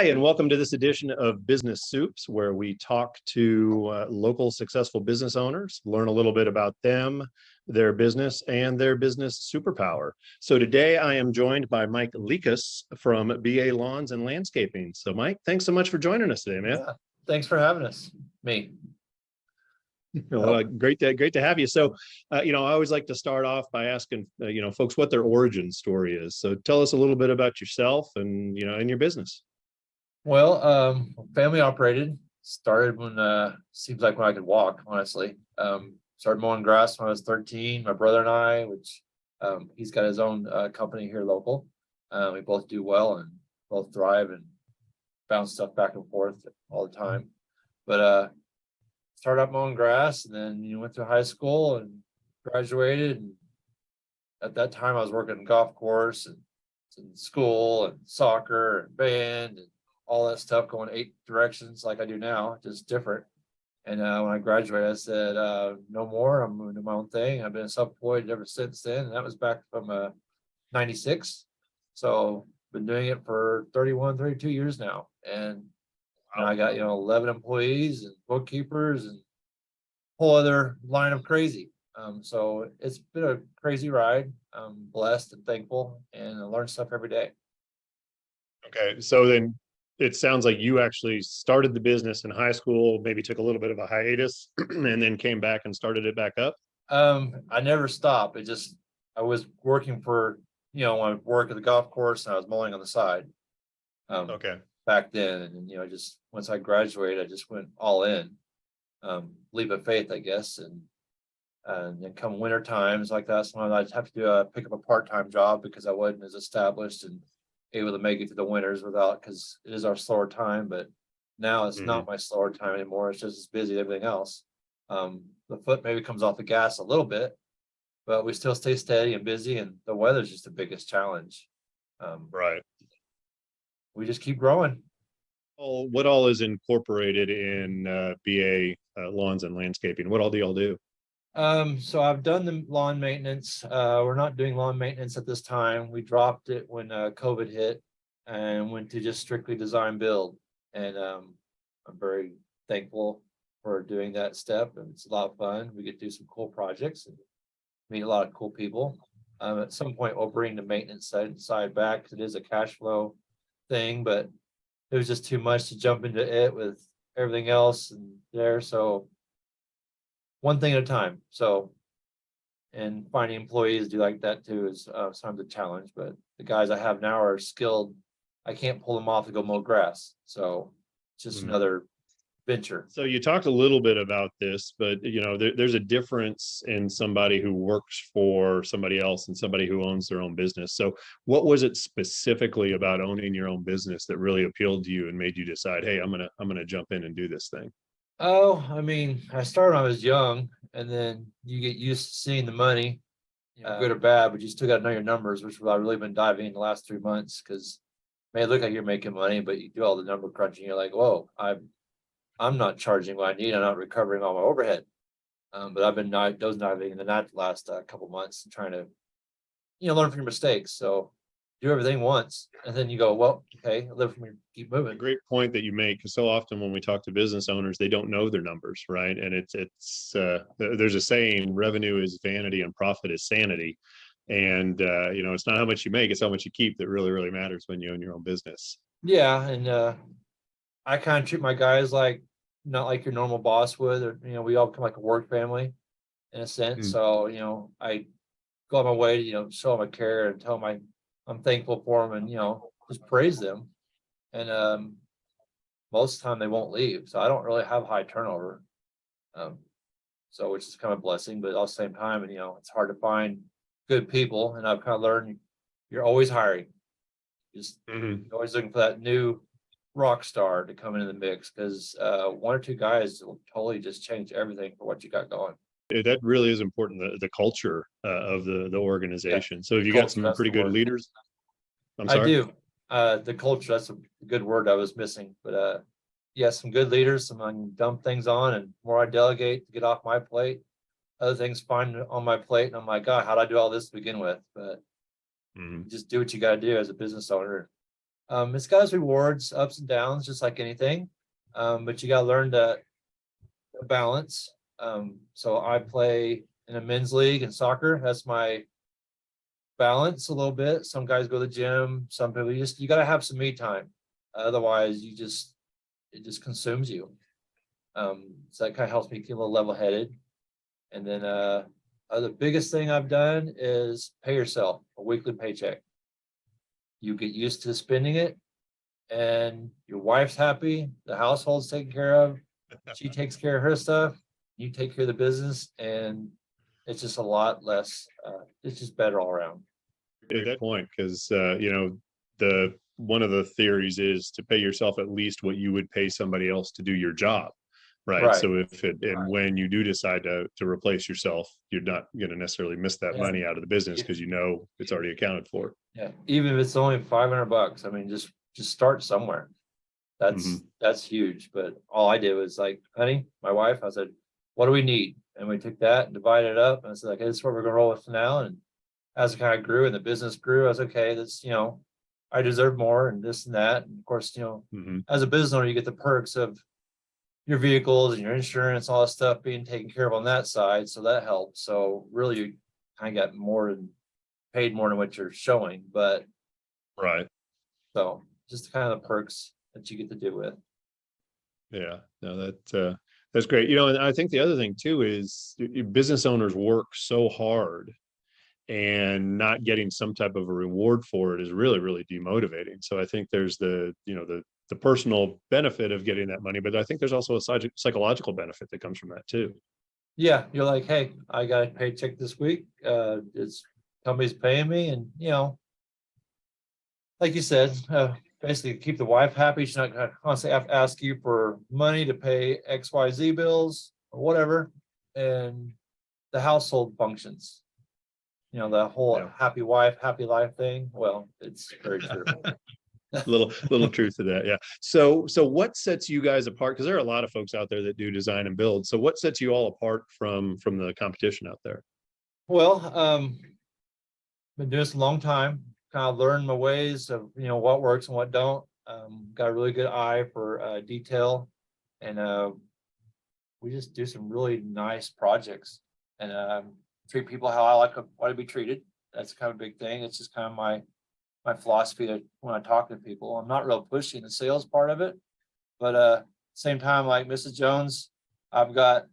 Hi, and welcome to this edition of Business Supes, where we talk to local successful business owners, learn a little bit about them, their business, and their business superpower. So today I am joined by Mike Liekhus from B.A Lawns and Landscaping. So Mike, thanks so much for joining us today, man. Yeah, thanks for having us. Well, great to have you. So, I always like to start off by asking, folks what their origin story is. So tell us a little bit about yourself and, and your business. Well, family operated, started when seems like when I could walk, honestly. Started mowing grass when I was 13. My brother and I, which he's got his own company here local. We both do well and both thrive and bounce stuff back and forth all the time. But started out mowing grass, and then went to high school and graduated. And at that time I was working in golf course and in school and soccer and band and all that stuff, going 8 directions like I do now, just different. And when I graduated, I said, no more, I'm moving to my own thing. I've been self-employed ever since then. And that was back from 96. So been doing it for 31, 32 years now. And I got, 11 employees and bookkeepers and whole other line of crazy. So it's been a crazy ride. I'm blessed and thankful, and I learn stuff every day. Okay, so then it sounds like you actually started the business in high school, maybe took a little bit of a hiatus and then came back and started it back up. I never stopped. I was working for, when I work at the golf course, and I was mowing on the side. Okay. Back then, and just once I graduated, I just went all in, leap of faith, I guess. And then come winter times like that, sometimes I'd have to pick up a part-time job because I wasn't as established and able to make it through the winters because it is our slower time. But now it's not my slower time anymore. It's just as busy as everything else. The foot maybe comes off the gas a little bit, but we still stay steady and busy, and the weather's just the biggest challenge. Right. We just keep growing. What all is incorporated in B.A Lawns and Landscaping? What all do y'all do? So I've done the lawn maintenance. We're not doing lawn maintenance at this time. We dropped it when COVID hit and went to just strictly design build. And I'm very thankful for doing that step. And it's a lot of fun. We get to do some cool projects and meet a lot of cool people. At some point, we'll bring the maintenance side back because it is a cash flow thing, but it was just too much to jump into it with everything else and there. So one thing at a time. So, and finding employees do like that too is sometimes a challenge, but the guys I have now are skilled. I can't pull them off to go mow grass. So it's just another venture. So you talked a little bit about this, but there's a difference in somebody who works for somebody else and somebody who owns their own business. So what was it specifically about owning your own business that really appealed to you and made you decide, hey, I'm gonna jump in and do this thing? Oh, I started when I was young, and then you get used to seeing the money, good or bad, but you still got to know your numbers, which I've really been diving in the last 3 months, because it may look like you're making money, but you do all the number crunching, you're like, whoa, I'm not charging what I need. I'm not recovering all my overhead. But I've been diving into that the last couple months and trying to, learn from your mistakes. So do everything once, and then you go, well, okay, I live from here, keep moving. A great point that you make, because so often when we talk to business owners, they don't know their numbers, right? And there's a saying, revenue is vanity and profit is sanity. And it's not how much you make, it's how much you keep that really matters when you own your own business. Yeah, and I kind of treat my guys like not like your normal boss would, or we all become like a work family in a sense. So I go on my way to show them I care and tell them I'm thankful for them, and just praise them. And most of the time they won't leave, so I don't really have high turnover. So which is kind of a blessing, but at the same time, and it's hard to find good people, and I've kind of learned you're always hiring. You're always looking for that new rock star to come into the mix, because 1 or 2 guys will totally just change everything for what you got going. That really is important, the culture of the organization. So have you got some pretty good leaders? I'm sorry? I do. The culture, that's a good word I was missing, but some good leaders, some I can dump things on, and more I delegate to get off my plate, other things find on my plate, and I'm like, God, how did I do all this to begin with? But just do what you got to do as a business owner. It's got its rewards, ups and downs, just like anything. But you got to learn to balance. So I play in a men's league in soccer. That's my balance a little bit. Some guys go to the gym. Some people you got to have some me time. Otherwise, it just consumes you. So that kind of helps me feel a little level-headed. And then the biggest thing I've done is pay yourself a weekly paycheck. You get used to spending it, and your wife's happy, the household's taken care of, she takes care of her stuff, you take care of the business, and it's just a lot less, it's just better all around. At that point, because the one of the theories is to pay yourself at least what you would pay somebody else to do your job. Right. So when you do decide to replace yourself, you're not going to necessarily miss that money out of the business because it's already accounted for. Yeah. Even if it's only $500, I mean, just start somewhere. That's huge. But all I did was like, honey, my wife, I said, what do we need? And we took that and divided it up. And I said, okay, this is what we're going to roll with now. And as it kind of grew and the business grew, I was okay, that's, I deserve more and this and that. And of course, as a business owner, you get the perks of your vehicles and your insurance, all that stuff being taken care of on that side. So that helped. So really you kind of got paid more than what you're showing, but right. So just kind of the perks that you get to do with. Yeah, no, that's great. And I think the other thing too is business owners work so hard, and not getting some type of a reward for it is really, really demotivating. So I think there's the personal benefit of getting that money, but I think there's also a psychological benefit that comes from that too. Yeah, you're like, hey, I got a paycheck this week. It's company's paying me, and like you said, basically keep the wife happy. She's not gonna constantly have to ask you for money to pay XYZ bills or whatever, and the household functions. The whole happy wife, happy life thing. Well, it's very true. little truth to that. Yeah. So what sets you guys apart? Because there are a lot of folks out there that do design and build. So what sets you all apart from the competition out there? Well, been doing this a long time, kind of learned my ways of, what works and what don't. Got a really good eye for detail, and we just do some really nice projects, and treat people how I want to be treated. That's kind of a big thing. It's just kind of my philosophy that when I talk to people, I'm not real pushy in the sales part of it, but same time, like Mrs. Jones, they'll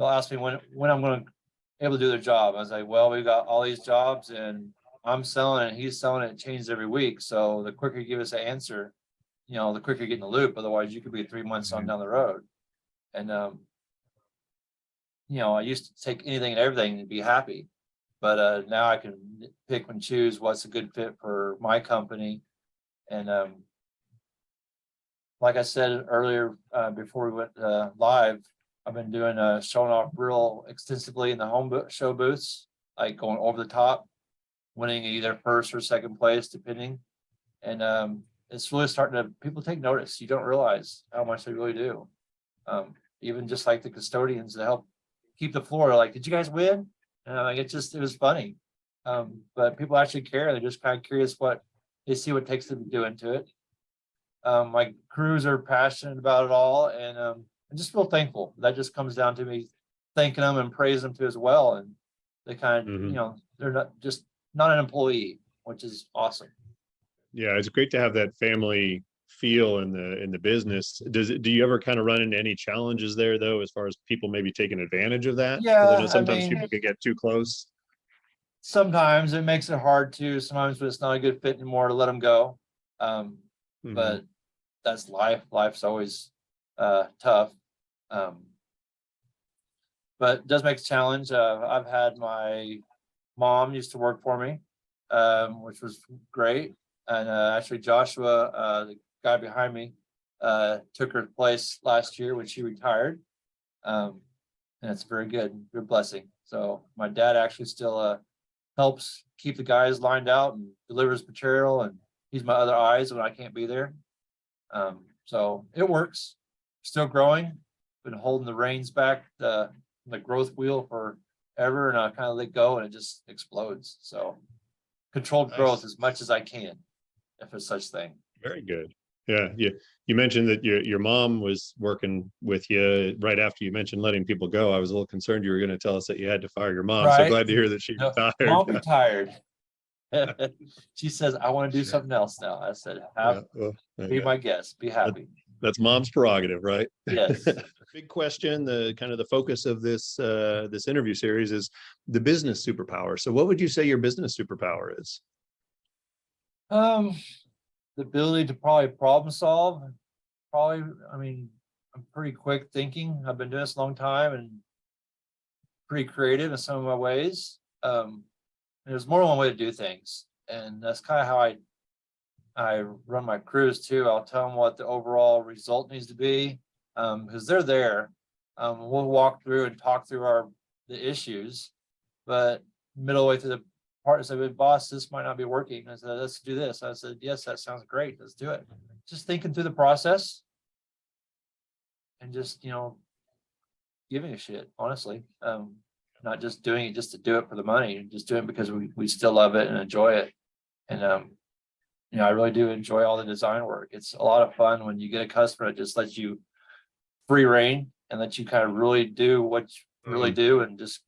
ask me when I'm going to able to do their job. I was like, well, we've got all these jobs and I'm selling it, he's selling it, it changes every week. So the quicker you give us an answer, the quicker you get in the loop. Otherwise you could be 3 months on down the road. And I used to take anything and everything and be happy. But now I can pick and choose what's a good fit for my company. And like I said earlier, before we went live, I've been doing showing off real extensively in the home show booths, like going over the top, winning either first or second place, depending. And it's really starting to, people take notice. You don't realize how much they really do. Even just like the custodians that help keep the floor, like, did you guys win? And it was funny. But people actually care. They're just kind of curious they see what takes them to do into it. My crews are passionate about it all, and I'm just feel thankful. That just comes down to me thanking them and praising them too as well. And they kind of, they're not an employee, which is awesome. Yeah, it's great to have that family feel in the business. Do you ever kind of run into any challenges there though, as far as people maybe taking advantage of that? Yeah, sometimes people can get too close. Sometimes it makes it hard to. Sometimes when it's not a good fit anymore, to let them go. But that's life. Life's always tough. But it does make a challenge. I've had my mom used to work for me, which was great. And actually Joshua, the guy behind me, took her place last year when she retired. And it's very good blessing. So my dad actually still helps keep the guys lined out and delivers material, and he's my other eyes when I can't be there. So it works. Still growing. Been holding the reins back, the growth wheel forever, and I kind of let go and it just explodes. So controlled growth as much as I can. if there's such thing. Very good. Yeah. You mentioned that your mom was working with you right after you mentioned letting people go. I was a little concerned you were going to tell us that you had to fire your mom. So Right. glad to hear that she No, retired. Mom retired. She says, I want to do something else now. I said, Yeah, well, be okay. my guest, be happy. That's mom's prerogative, right? Yes. Big question, the kind of the focus of this interview series is the business superpower. So what would you say your business superpower is? The ability to probably problem solve. Probably, I mean, I'm pretty quick thinking. I've been doing this a long time and pretty creative in some of my ways. There's more than one way to do things, and that's kind of how I run my crews too. I'll tell them what the overall result needs to be, because they're there. We'll walk through and talk through the issues, but middle way through the part, I said, boss, this might not be working. I said, let's do this. I said, yes, that sounds great. Let's do it. Just thinking through the process and just, giving a shit, honestly. Not just doing it just to do it for the money, just doing it because we still love it and enjoy it. And, I really do enjoy all the design work. It's a lot of fun when you get a customer that just lets you free reign and let you kind of really do what you really do and just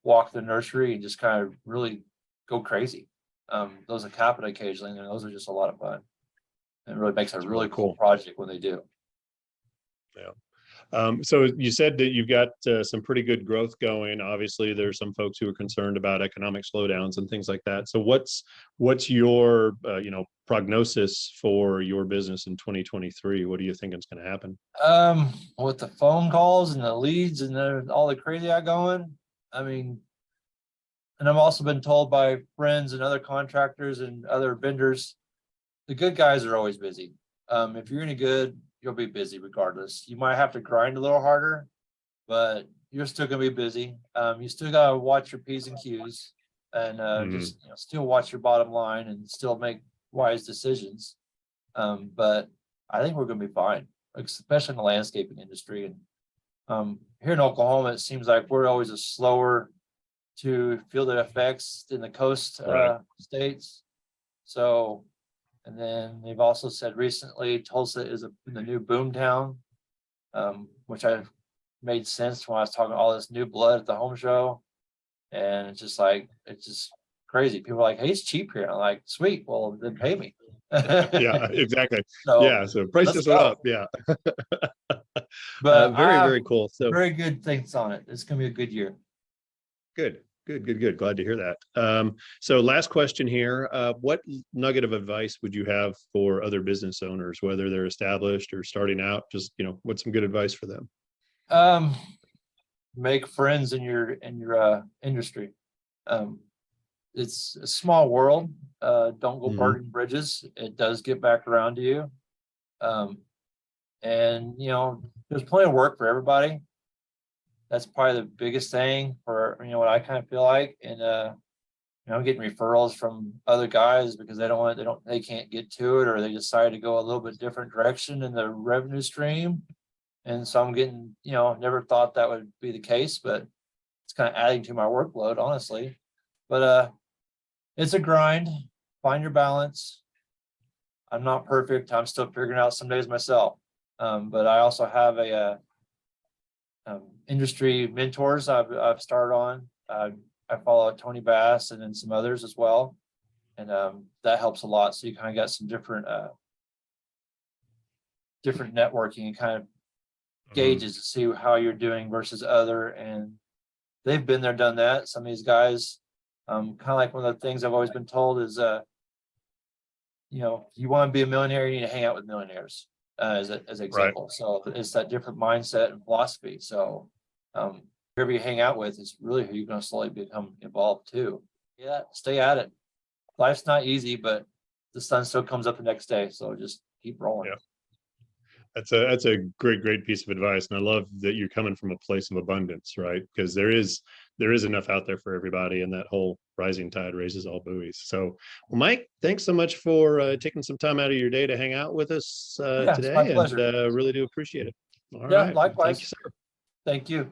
walk the nursery and just kind of really go crazy. Those are happen occasionally, and those are just a lot of fun. It really makes a really cool project when they do. Yeah. So you said that you've got some pretty good growth going. Obviously, there's some folks who are concerned about economic slowdowns and things like that. So what's your prognosis for your business in 2023? What do you think is going to happen? With the phone calls and the leads and all the crazy I going, I mean, and I've also been told by friends and other contractors and other vendors, the good guys are always busy. If you're any good, you'll be busy regardless. You might have to grind a little harder, but you're still gonna be busy. You still gotta watch your P's and Q's and just still watch your bottom line and still make wise decisions. But I think we're gonna be fine, especially in the landscaping industry. And here in Oklahoma, it seems like we're always a slower to feel the effects in the coast states. So, and then they've also said recently Tulsa is the new boom town, which I made sense when I was talking all this new blood at the home show. And it's just crazy. People are like, hey, it's cheap here. I'm like, sweet, well then pay me. Yeah, exactly. So, yeah, so prices went up. Yeah. But very cool. So very good things on it. It's gonna be a good year. Good. Glad to hear that. So last question here. What nugget of advice would you have for other business owners, whether they're established or starting out? Just, what's some good advice for them? Make friends in your industry. It's a small world. Don't go burning bridges. It does get back around to you. And there's plenty of work for everybody. That's probably the biggest thing for what I kind of feel like. And I'm getting referrals from other guys because they can't get to it, or they decide to go a little bit different direction in the revenue stream. And so I'm getting, never thought that would be the case, but it's kind of adding to my workload, honestly. But it's a grind. Find your balance. I'm not perfect. I'm still figuring out some days myself. But I also have a industry mentors I've started on. I follow Tony Bass and then some others as well. And that helps a lot. So you kind of got some different networking and kind of gauges to see how you're doing versus other. And they've been there, done that. Some of these guys, kind of like one of the things I've always been told is, you want to be a millionaire, you need to hang out with millionaires. As an example. Right. So it's that different mindset and philosophy. So whoever you hang out with is really who you're going to slowly become involved too. Yeah, stay at it. Life's not easy, but the sun still comes up the next day. So just keep rolling. Yeah. That's a great piece of advice. And I love that you're coming from a place of abundance, right? Because there is enough out there for everybody, and that whole rising tide raises all buoys. So, well, Mike, thanks so much for taking some time out of your day to hang out with us today. It's my pleasure. And really do appreciate it. All yeah, right. Likewise. Thank you, sir. Thank you.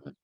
Okay.